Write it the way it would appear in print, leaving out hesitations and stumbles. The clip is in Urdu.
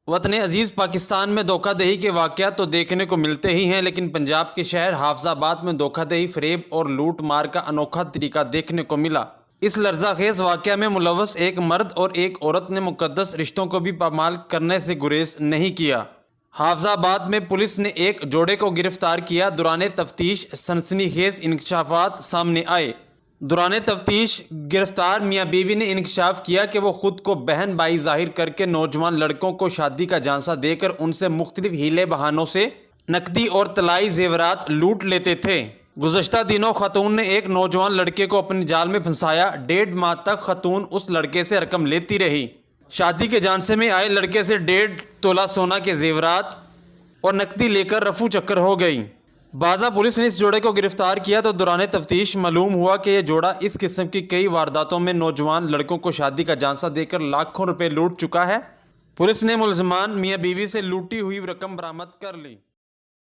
وطن عزیز پاکستان میں دھوکہ دہی کے واقعات تو دیکھنے کو ملتے ہی ہیں، لیکن پنجاب کے شہر حافظ آباد میں دھوکہ دہی، فریب اور لوٹ مار کا انوکھا طریقہ دیکھنے کو ملا۔ اس لرزہ خیز واقعہ میں ملوث ایک مرد اور ایک عورت نے مقدس رشتوں کو بھی پامال کرنے سے گریز نہیں کیا۔ حافظ آباد میں پولیس نے ایک جوڑے کو گرفتار کیا۔ دوران تفتیش سنسنی خیز انکشافات سامنے آئے۔ دوران تفتیش گرفتار میاں بیوی نے انکشاف کیا کہ وہ خود کو بہن بھائی ظاہر کر کے نوجوان لڑکوں کو شادی کا جھانسا دے کر ان سے مختلف ہیلے بہانوں سے نقدی اور طلائی زیورات لوٹ لیتے تھے۔ گزشتہ دنوں خاتون نے ایک نوجوان لڑکے کو اپنے جال میں پھنسایا۔ 1.5 ماہ تک خاتون اس لڑکے سے رقم لیتی رہی۔ شادی کے جھانسے میں آئے لڑکے سے 1.5 تولہ سونا کے زیورات اور نقدی لے کر رفو چکر ہو گئی۔ بازا پولیس نے اس جوڑے کو گرفتار کیا تو دوران تفتیش معلوم ہوا کہ یہ جوڑا اس قسم کی کئی وارداتوں میں نوجوان لڑکوں کو شادی کا جھانسا دے کر لاکھوں روپے لوٹ چکا ہے۔ پولیس نے ملزمان میاں بیوی سے لوٹی ہوئی رقم برآمد کر لی۔